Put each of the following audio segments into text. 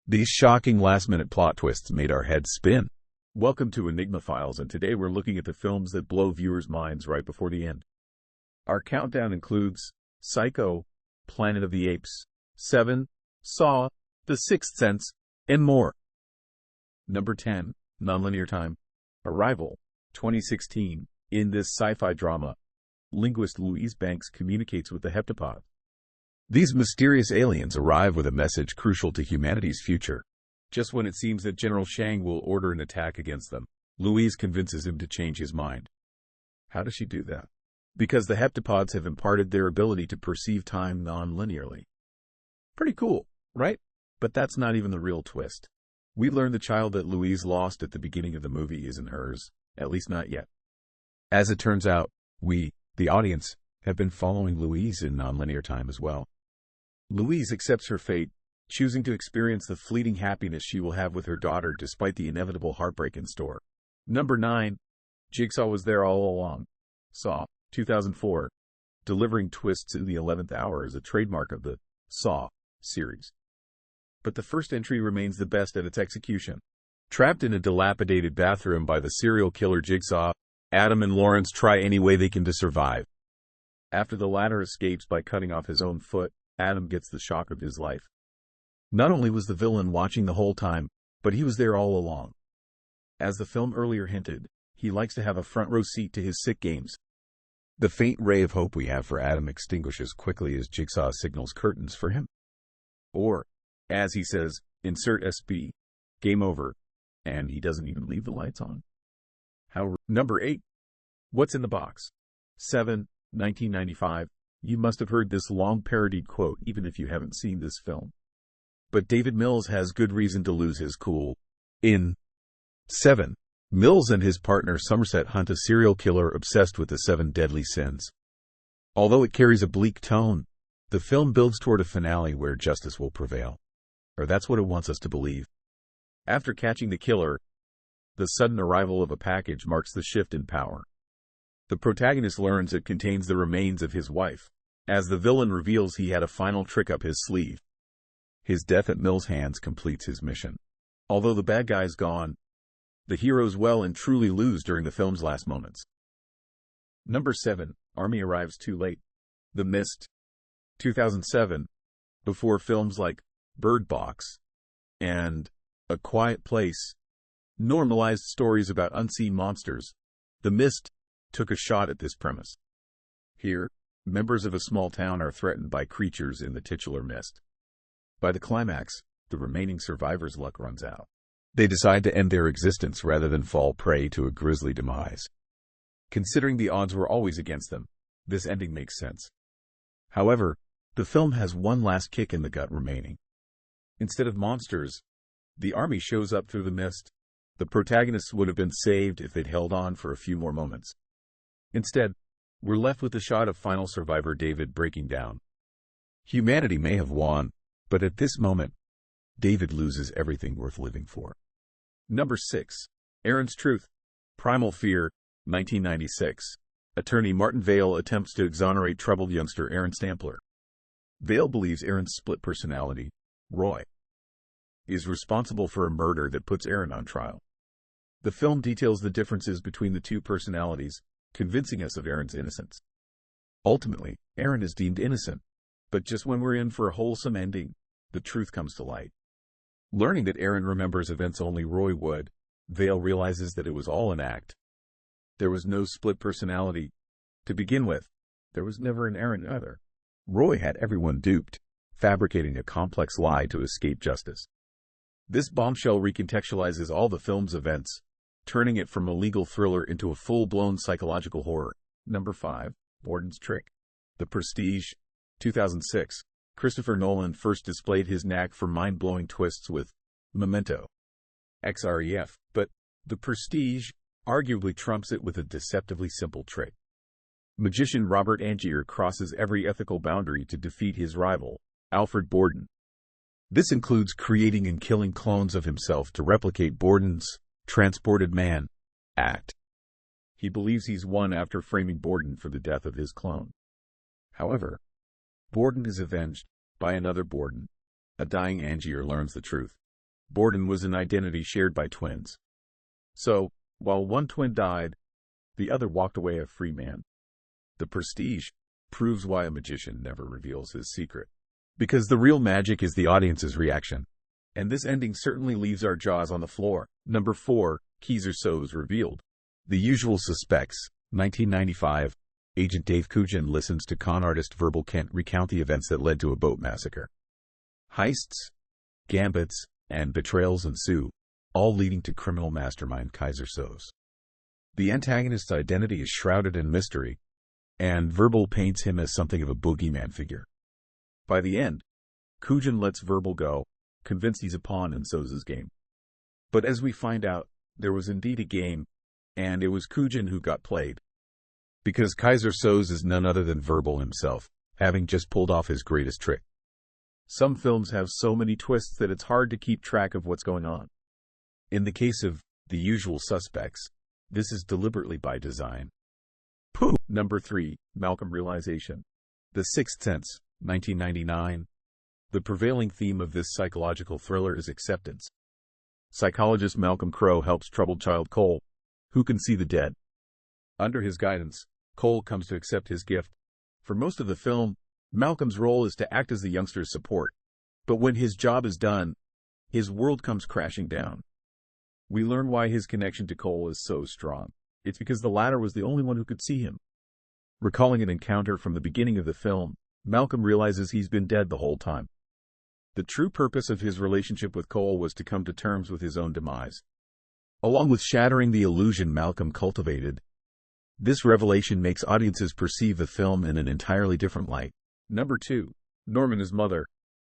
These shocking last-minute plot twists made our heads spin. Welcome to Enigma Files, and today we're looking at the films that blow viewers' minds right before the end. Our countdown includes Psycho, Planet of the Apes, Seven, Saw, The Sixth Sense, and more. Number 10, Nonlinear Time. Arrival, 2016. In this sci-fi drama, linguist Louise Banks communicates with the heptapod. These mysterious aliens arrive with a message crucial to humanity's future. Just when it seems that General Shang will order an attack against them, Louise convinces him to change his mind. How does she do that? Because the heptapods have imparted their ability to perceive time non-linearly. Pretty cool, right? But that's not even the real twist. We learn the child that Louise lost at the beginning of the movie isn't hers, at least not yet. As it turns out, we, the audience, have been following Louise in nonlinear time as well. Louise accepts her fate, choosing to experience the fleeting happiness she will have with her daughter despite the inevitable heartbreak in store. Number 9. Jigsaw was there all along. Saw, 2004. Delivering twists in the 11th hour is a trademark of the Saw series. But the first entry remains the best at its execution. Trapped in a dilapidated bathroom by the serial killer Jigsaw, Adam and Lawrence try any way they can to survive. After the latter escapes by cutting off his own foot, Adam gets the shock of his life. Not only was the villain watching the whole time, but he was there all along. As the film earlier hinted, he likes to have a front row seat to his sick games. The faint ray of hope we have for Adam extinguishes quickly as Jigsaw signals curtains for him. Or, as he says, insert SB, game over, and he doesn't even leave the lights on. Number 8. What's in the Box? 7, 1995. You must have heard this long parodied quote even if you haven't seen this film. But David Mills has good reason to lose his cool. In 7, Mills and his partner Somerset hunt a serial killer obsessed with the 7 deadly sins. Although it carries a bleak tone, the film builds toward a finale where justice will prevail. Or that's what it wants us to believe. After catching the killer, the sudden arrival of a package marks the shift in power. The protagonist learns it contains the remains of his wife, as the villain reveals he had a final trick up his sleeve. His death at Mills' hands completes his mission. Although the bad guy's gone, the heroes well and truly lose during the film's last moments. Number 7. Army Arrives Too Late. The Mist, 2007. Before films like Bird Box and A Quiet Place normalized stories about unseen monsters, The Mist took a shot at this premise. Here, members of a small town are threatened by creatures in the titular mist. By the climax, the remaining survivors' luck runs out. They decide to end their existence rather than fall prey to a grisly demise. Considering the odds were always against them, this ending makes sense. However, the film has one last kick in the gut remaining. Instead of monsters, the army shows up through the mist. The protagonists would have been saved if they'd held on for a few more moments. Instead, we're left with the shot of final survivor David breaking down. Humanity may have won, but at this moment, David loses everything worth living for. Number 6. Aaron's Truth. Primal Fear, 1996. Attorney Martin Vale attempts to exonerate troubled youngster Aaron Stampler. Vale believes Aaron's split personality, Roy, is responsible for a murder that puts Aaron on trial. The film details the differences between the two personalities, convincing us of Aaron's innocence. Ultimately, Aaron is deemed innocent, but just when we're in for a wholesome ending, the truth comes to light. Learning that Aaron remembers events only Roy would, Vale realizes that it was all an act. There was no split personality. To begin with, there was never an Aaron either. Roy had everyone duped, fabricating a complex lie to escape justice. This bombshell recontextualizes all the film's events, turning it from a legal thriller into a full-blown psychological horror. Number 5. Borden's Trick. The Prestige, 2006. Christopher Nolan first displayed his knack for mind-blowing twists with Memento, XREF, but The Prestige arguably trumps it with a deceptively simple trick. Magician Robert Angier crosses every ethical boundary to defeat his rival, Alfred Borden. This includes creating and killing clones of himself to replicate Borden's transported man act. He believes he's won after framing Borden for the death of his clone. However, Borden is avenged by another Borden. A dying Angier learns the truth. Borden was an identity shared by twins. So, while one twin died, the other walked away a free man. The Prestige proves why a magician never reveals his secret. Because the real magic is the audience's reaction. And this ending certainly leaves our jaws on the floor. Number 4, Keyser Söze revealed. The Usual Suspects, 1995. Agent Dave Cugin listens to con artist Verbal Kint recount the events that led to a boat massacre. Heists, gambits, and betrayals ensue, all leading to criminal mastermind Keyser Söze. The antagonist's identity is shrouded in mystery, and Verbal paints him as something of a boogeyman figure. By the end, Cugin lets Verbal go, convinced he's a pawn in Söze's game. But as we find out, there was indeed a game, and it was Cugin who got played. Because Keyser Söze is none other than Verbal himself, having just pulled off his greatest trick. Some films have so many twists that it's hard to keep track of what's going on. In the case of The Usual Suspects, this is deliberately by design. Number 3, Malcolm Realization. The Sixth Sense, 1999. The prevailing theme of this psychological thriller is acceptance. Psychologist Malcolm Crowe helps troubled child Cole, who can see the dead. Under his guidance, Cole comes to accept his gift. For most of the film, Malcolm's role is to act as the youngster's support. But when his job is done, his world comes crashing down. We learn why his connection to Cole is so strong. It's because the latter was the only one who could see him. Recalling an encounter from the beginning of the film, Malcolm realizes he's been dead the whole time. The true purpose of his relationship with Cole was to come to terms with his own demise. Along with shattering the illusion Malcolm cultivated, this revelation makes audiences perceive the film in an entirely different light. Number 2, Norman His Mother.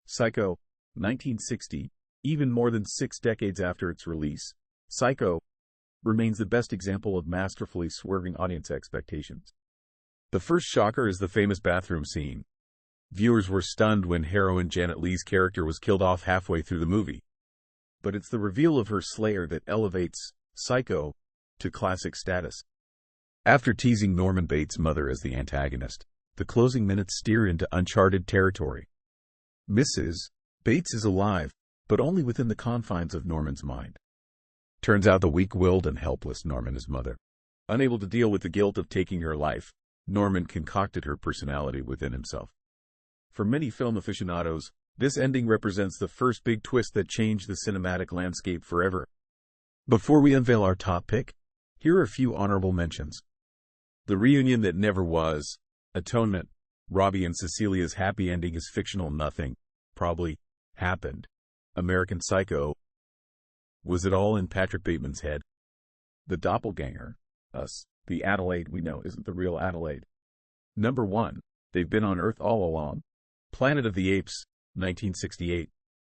Psycho, 1960. Even more than 6 decades after its release, Psycho remains the best example of masterfully swerving audience expectations. The first shocker is the famous bathroom scene. Viewers were stunned when heroine Janet Leigh's character was killed off halfway through the movie. But it's the reveal of her slayer that elevates Psycho to classic status. After teasing Norman Bates' mother as the antagonist, the closing minutes steer into uncharted territory. Mrs. Bates is alive, but only within the confines of Norman's mind. Turns out the weak-willed and helpless Norman is mother. Unable to deal with the guilt of taking her life, Norman concocted her personality within himself. For many film aficionados, this ending represents the first big twist that changed the cinematic landscape forever. Before we unveil our top pick, here are a few honorable mentions. The Reunion That Never Was, Atonement. Robbie and Cecilia's happy ending is fictional. Nothing probably happened. American Psycho. Was it all in Patrick Bateman's head? The Doppelganger. Us. The Adelaide we know isn't the real Adelaide. Number 1. They've Been on Earth All Along. Planet of the Apes, 1968.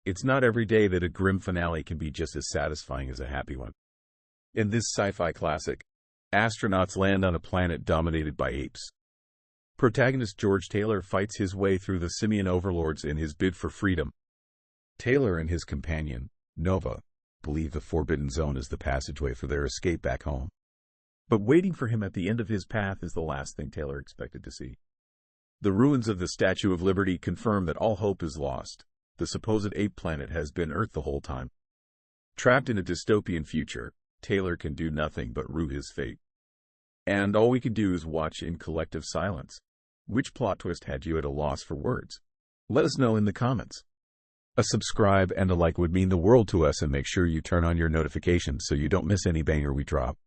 It's not every day that a grim finale can be just as satisfying as a happy one. In this sci-fi classic, astronauts land on a planet dominated by apes. Protagonist George Taylor fights his way through the simian overlords in his bid for freedom. Taylor and his companion, Nova, believe the Forbidden Zone is the passageway for their escape back home. But waiting for him at the end of his path is the last thing Taylor expected to see. The ruins of the Statue of Liberty confirm that all hope is lost. The supposed ape planet has been Earth the whole time. Trapped in a dystopian future, Taylor can do nothing but rue his fate. And all we can do is watch in collective silence. Which plot twist had you at a loss for words? Let us know in the comments. A subscribe and a like would mean the world to us, and make sure you turn on your notifications so you don't miss any banger we drop.